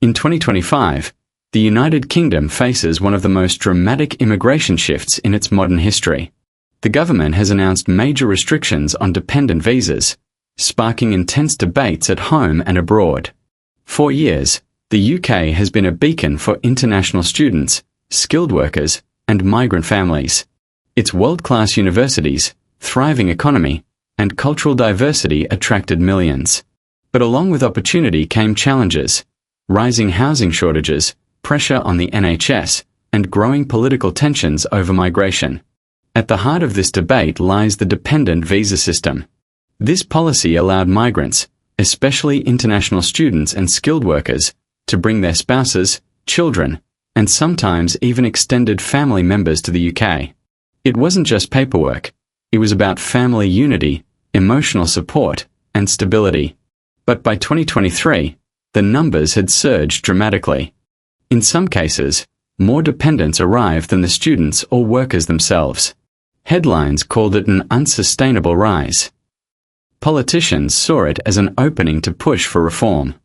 In 2025, the United Kingdom faces one of the most dramatic immigration shifts in its modern history. The government has announced major restrictions on dependent visas, sparking intense debates at home and abroad. For years, the UK has been a beacon for international students, skilled workers, and migrant families. Its world-class universities, thriving economy, and cultural diversity attracted millions. But along with opportunity came challenges: rising housing shortages, pressure on the NHS, and growing political tensions over migration. At the heart of this debate lies the dependent visa system. This policy allowed migrants, especially international students and skilled workers, to bring their spouses, children, and sometimes even extended family members to the UK. It wasn't just paperwork. It was about family unity, emotional support, and stability. But by 2023, the numbers had surged dramatically. In some cases, more dependents arrived than the students or workers themselves. Headlines called it an unsustainable rise. Politicians saw it as an opening to push for reform.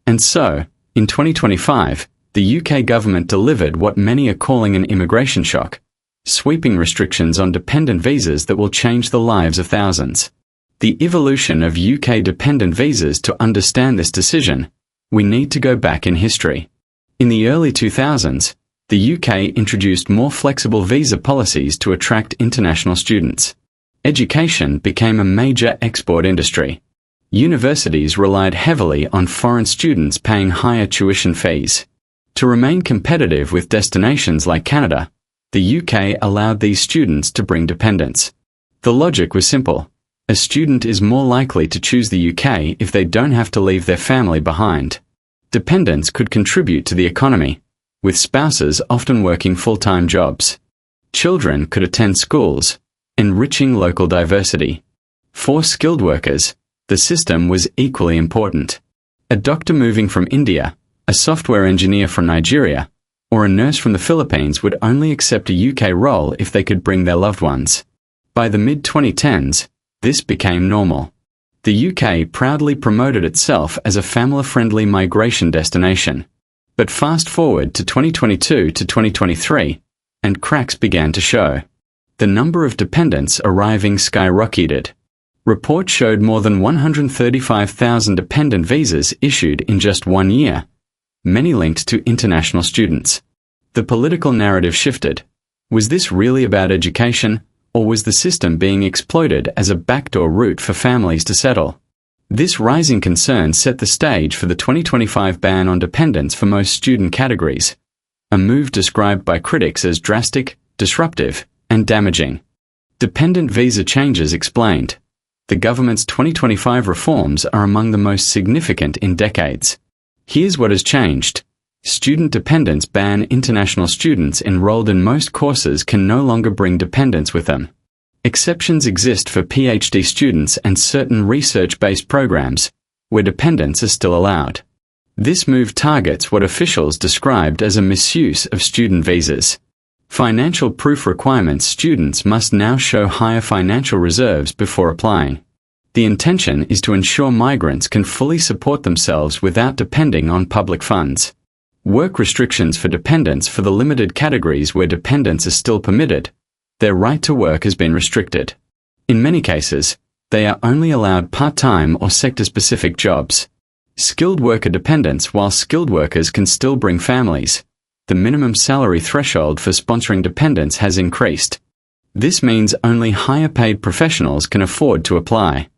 And so, in 2025, the UK government delivered what many are calling an immigration shock, sweeping restrictions on dependent visas that will change the lives of thousands. The evolution of UK dependent visas. To understand this decision, we need to go back in history. In the early 2000s, the UK introduced more flexible visa policies to attract international students. Education became a major export industry. Universities relied heavily on foreign students paying higher tuition fees. To remain competitive with destinations like Canada, the UK allowed these students to bring dependents. The logic was simple. A student is more likely to choose the UK if they don't have to leave their family behind. Dependents could contribute to the economy, with spouses often working full-time jobs. Children could attend schools, enriching local diversity. For skilled workers, the system was equally important. A doctor moving from India, a software engineer from Nigeria, or a nurse from the Philippines would only accept a UK role if they could bring their loved ones. By the mid-2010s, this became normal. The UK proudly promoted itself as a family-friendly migration destination. But fast forward to 2022 to 2023, and cracks began to show. The number of dependents arriving skyrocketed. Reports showed more than 135,000 dependent visas issued in just 1 year, many linked to international students. The political narrative shifted. Was this really about education, or was the system being exploited as a backdoor route for families to settle? This rising concern set the stage for the 2025 ban on dependents for most student categories, a move described by critics as drastic, disruptive, and damaging. Dependent visa changes explained. The government's 2025 reforms are among the most significant in decades. Here's what has changed. Student dependents ban international students enrolled in most courses can no longer bring dependents with them. Exceptions exist for PhD students and certain research-based programs, where dependents are still allowed. This move targets what officials described as a misuse of student visas. Financial proof requirements: students must now show higher financial reserves before applying. The intention is to ensure migrants can fully support themselves without depending on public funds. Work restrictions for dependents: for the limited categories where dependents are still permitted, their right to work has been restricted. In many cases, they are only allowed part-time or sector-specific jobs. Skilled worker dependents: while skilled workers can still bring families, the minimum salary threshold for sponsoring dependents has increased. This means only higher-paid professionals can afford to apply.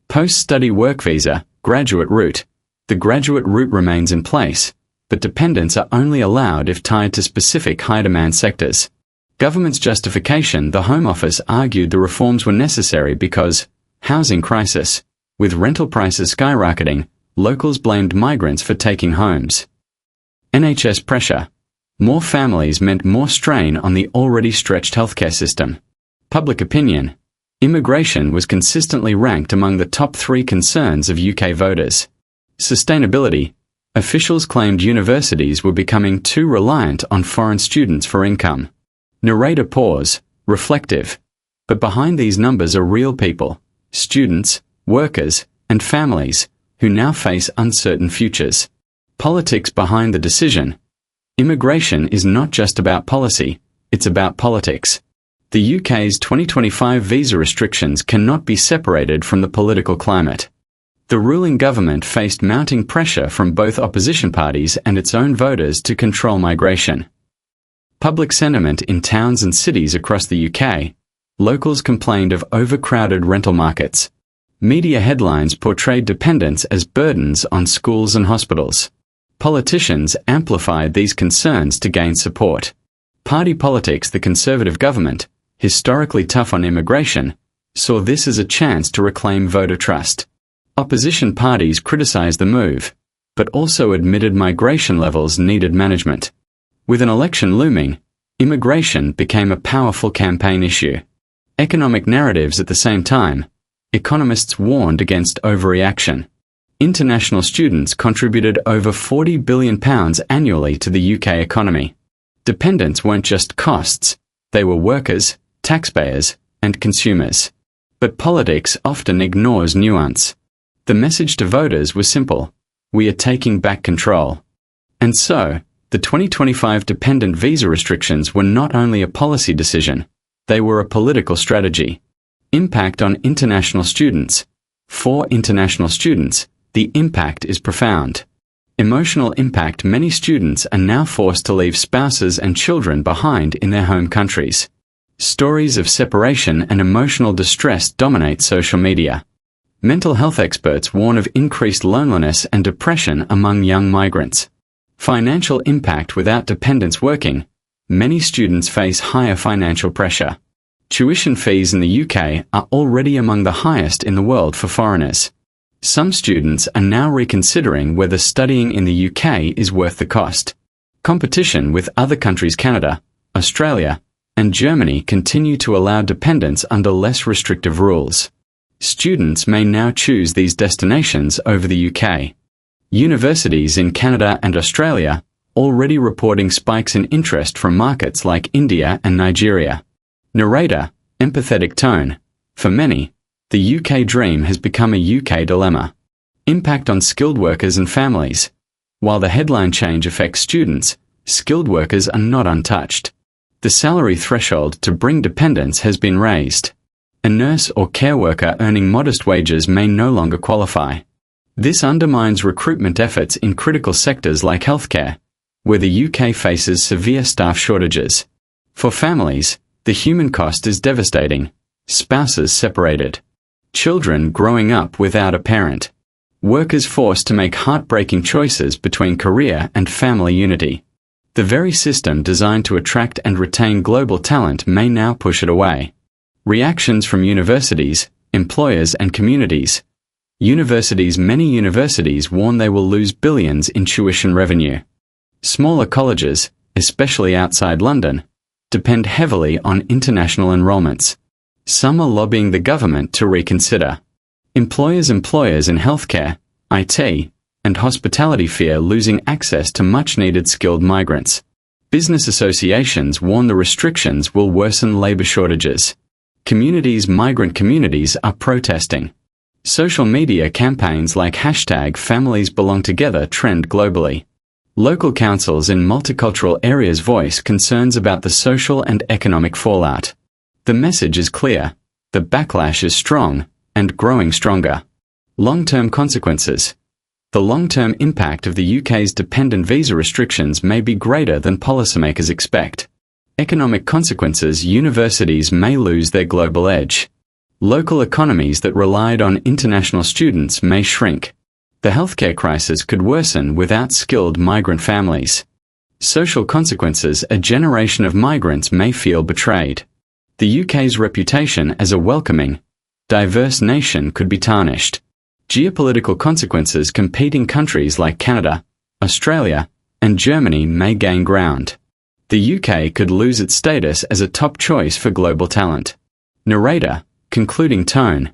Post-study work visa, graduate route. The graduate route remains in place, but dependents are only allowed if tied to specific high-demand sectors. Government's justification: the Home Office argued the reforms were necessary because housing crisis. With rental prices skyrocketing, locals blamed migrants for taking homes. NHS pressure. More families meant more strain on the already stretched healthcare system. Public opinion. Immigration was consistently ranked among the top 3 concerns of UK voters. Sustainability. Officials claimed universities were becoming too reliant on foreign students for income. Narrator pause, reflective. But behind these numbers are real people, students, workers, and families, who now face uncertain futures. Politics behind the decision. Immigration is not just about policy, it's about politics. The UK's 2025 visa restrictions cannot be separated from the political climate. The ruling government faced mounting pressure from both opposition parties and its own voters to control migration. Public sentiment in towns and cities across the UK. Locals complained of overcrowded rental markets. Media headlines portrayed dependents as burdens on schools and hospitals. Politicians amplified these concerns to gain support. Party politics. The Conservative government, historically tough on immigration, saw this as a chance to reclaim voter trust. Opposition parties criticised the move, but also admitted migration levels needed management. With an election looming, immigration became a powerful campaign issue. Economic narratives. At the same time, economists warned against overreaction. International students contributed over £40 billion annually to the UK economy. Dependents weren't just costs, they were workers, taxpayers, and consumers. But politics often ignores nuance. The message to voters was simple: we are taking back control. And so, the 2025 dependent visa restrictions were not only a policy decision, they were a political strategy. Impact on international students. For international students, the impact is profound. Emotional impact. Many students are now forced to leave spouses and children behind in their home countries. Stories of separation and emotional distress dominate social media. Mental health experts warn of increased loneliness and depression among young migrants. Financial impact. Without dependents working, many students face higher financial pressure. Tuition fees in the UK are already among the highest in the world for foreigners. Some students are now reconsidering whether studying in the UK is worth the cost. Competition with other countries. Canada, Australia, and Germany continue to allow dependents under less restrictive rules. Students may now choose these destinations over the UK. Universities in Canada and Australia already reporting spikes in interest from markets like India and Nigeria. Narrator, empathetic tone. For many, the UK dream has become a UK dilemma. Impact on skilled workers and families. While the headline change affects students, skilled workers are not untouched. The salary threshold to bring dependents has been raised. A nurse or care worker earning modest wages may no longer qualify. This undermines recruitment efforts in critical sectors like healthcare, where the UK faces severe staff shortages. For families, the human cost is devastating. Spouses separated. Children growing up without a parent. Workers forced to make heartbreaking choices between career and family unity. The very system designed to attract and retain global talent may now push it away. Reactions from universities, employers and communities. Many universities warn they will lose billions in tuition revenue. Smaller colleges, especially outside London, depend heavily on international enrolments. Some are lobbying the government to reconsider. Employers in healthcare, IT, and hospitality fear losing access to much-needed skilled migrants. Business associations warn the restrictions will worsen labour shortages. Migrant communities are protesting. Social media campaigns like #FamiliesBelongTogether trend globally. Local councils in multicultural areas voice concerns about the social and economic fallout. The message is clear: the backlash is strong, and growing stronger. Long-term consequences. The long-term impact of the UK's dependent visa restrictions may be greater than policymakers expect. Economic consequences. Universities may lose their global edge. Local economies that relied on international students may shrink. The healthcare crisis could worsen without skilled migrant families. Social consequences. A generation of migrants may feel betrayed. The UK's reputation as a welcoming, diverse nation could be tarnished. Geopolitical consequences. Competing countries like Canada, Australia, and Germany may gain ground. The UK could lose its status as a top choice for global talent. Narrator, concluding tone.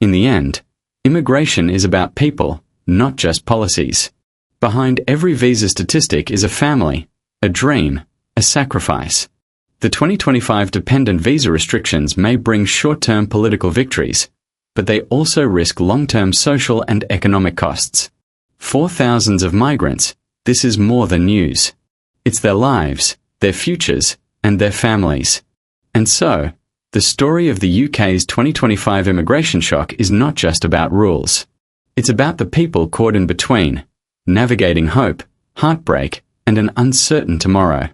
In the end, immigration is about people, not just policies. Behind every visa statistic is a family, a dream, a sacrifice. The 2025 dependent visa restrictions may bring short-term political victories, but they also risk long-term social and economic costs. For thousands of migrants, this is more than news. It's their lives, their futures, and their families. And so, the story of the UK's 2025 immigration shock is not just about rules. It's about the people caught in between, navigating hope, heartbreak, and an uncertain tomorrow.